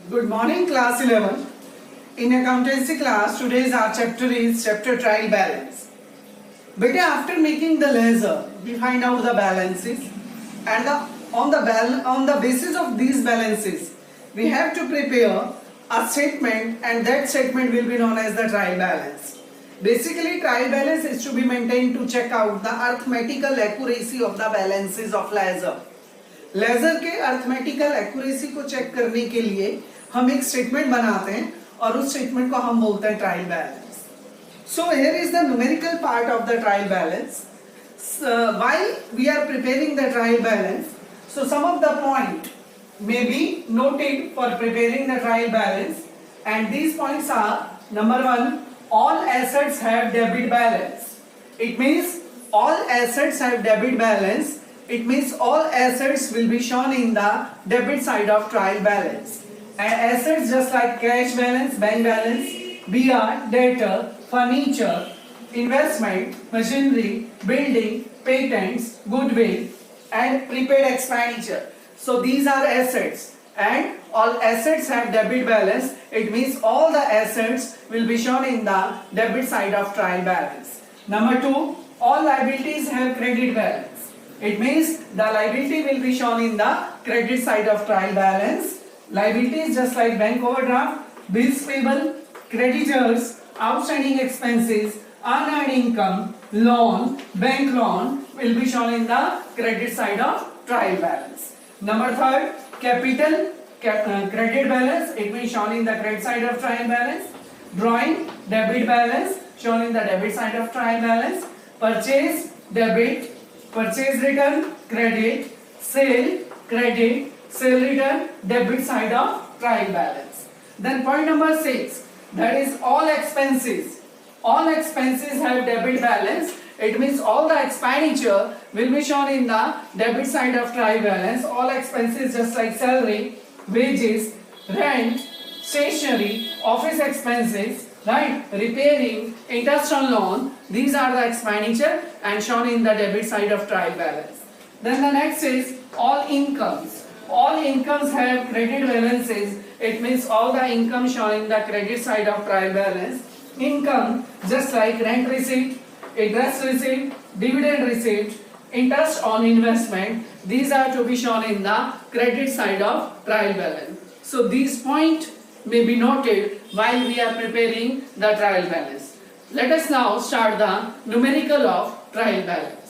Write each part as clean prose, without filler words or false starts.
Good morning, class 11. In accountancy class, today's our chapter is chapter trial balance. Beta, after making the ledger, we find out the balances, and on the basis of these balances, we have to prepare a statement, and that statement will be known as the trial balance. Basically, trial balance is to be maintained to check out the arithmetical accuracy of the balances of ledger. Ledger के arithmetical accuracy को check करने के लिए हम एक statement बनाते हैं और उस स्टेटमेंट को हम बोलते हैं trial balance. So here is the numerical part of the trial balance. While we are preparing the trial balance, so some of the point may be noted for preparing the trial balance, and these points are: number 1, all assets have debit balance. It means all assets have debit balance. It means all assets will be shown in the debit side of trial balance. And assets just like cash balance, bank balance, BR, debtor, furniture, investment, machinery, building, patents, goodwill, and prepaid expenditure. So these are assets, and all assets have debit balance. It means all the assets will be shown in the debit side of trial balance. Number 2, all liabilities have credit balance. It means the liability will be shown in the credit side of trial balance. Liabilities just like bank overdraft, bills payable, creditors, outstanding expenses, unearned income, loan, bank loan will be shown in the credit side of trial balance. Number 3, capital credit balance. It will be shown in the credit side of trial balance. Drawing debit balance shown in the debit side of trial balance. Purchase debit, purchase return credit, sale credit, sale return debit side of trial balance. Then point number 6, that is all expenses. All expenses have debit balance. It means all the expenditure will be shown in the debit side of trial balance. All expenses just like salary, wages, rent, stationery, office expenses, right, repairing, interest on loan, these are the expenditure and shown in the debit side of trial balance. Then the next is all incomes. All incomes have credit balances. It means all the income shown in the credit side of trial balance. Income just like rent receipt, interest receipt, dividend receipt, interest on investment, these are to be shown in the credit side of trial balance. So these points may be noted while we are preparing the trial balance. Let us now start the numerical of trial balance.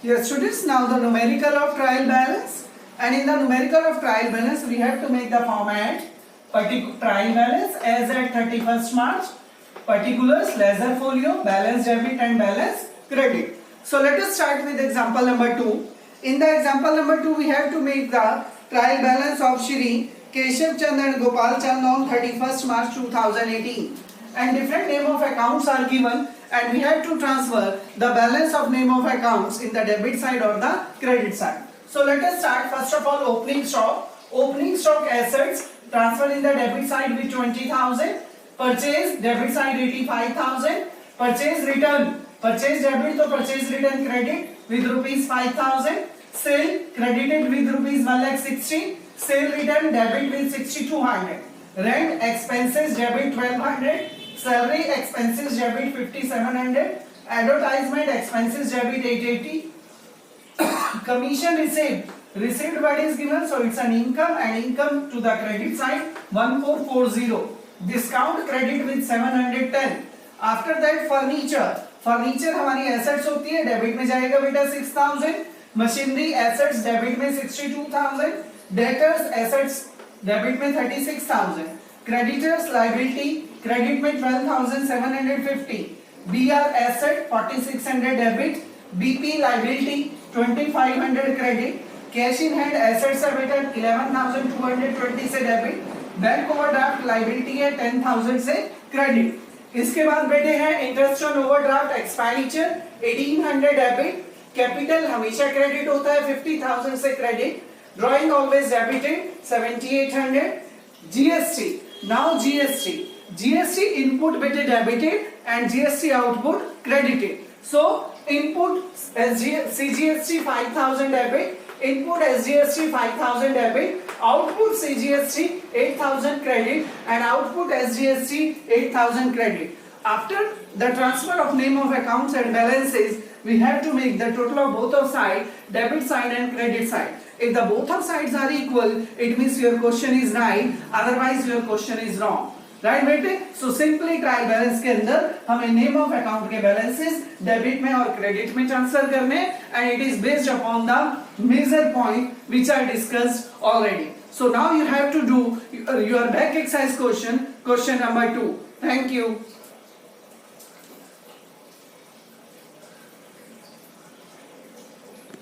Yes, students, now the numerical of trial balance, and in the numerical of trial balance we have to make the format trial balance as at 31st March, particulars, ledger folio, balance debit and balance credit. So let us start with example number 2. In the example number 2, we have to make the trial balance of Shri Keshav Chand and Gopal Chand on 31st March 2018. And different name of accounts are given, and we have to transfer the balance of name of accounts in the debit side or the credit side. So let us start first of all opening stock. Opening stock assets transfer in the debit side with 20,000. Purchase debit side 85,000. Purchase return. Purchase debit to purchase return credit with rupees 5,000. Sale credited with rupees 1,60,000. Sale return debit with 6,200. Rent expenses debit 1,200. Salary expenses debit 5,700. Advertisement expenses debit 880. Commission received what is given, so it's an income, and income to the credit side 1,440. Discount credit with 710. After that furniture हमारी assets होती है, debit में जाएगा बेटा 6,000. Machinery assets debit में 62,000. Debtors assets debit में 36,000. Creditors liability credit में 12,750. BR asset 4,600 debit. BP liability 2,500 credit. Cash in hand assets है बेटा 11,220 से डेबिट. बैंक ओवरड्राफ्ट लायबिलिटी है 10,000 से क्रेडिट. इसके बाद बेटे हैं interest on overdraft expenditure 1,800 debit. Capital हमेशा क्रेडिट होता है 50,000 से credit. Drawing always debited 7,800. GST, now GST input बेटे debited and GST output credited. So Input CGST 5000 debit, input SGST 5000 debit, output CGST 8000 credit, and output SGST 8000 credit. After the transfer of name of accounts and balances, we have to make the total of both of sides, debit side and credit side. If the both of sides are equal, it means your question is right, otherwise your question is wrong. Right बेटे? So simply trial balance के अंदर हमें name of account के balances debit में और credit में transfer करने, and it is based upon the major point which I discussed already. So now you have to do your back exercise question number 2. Thank you.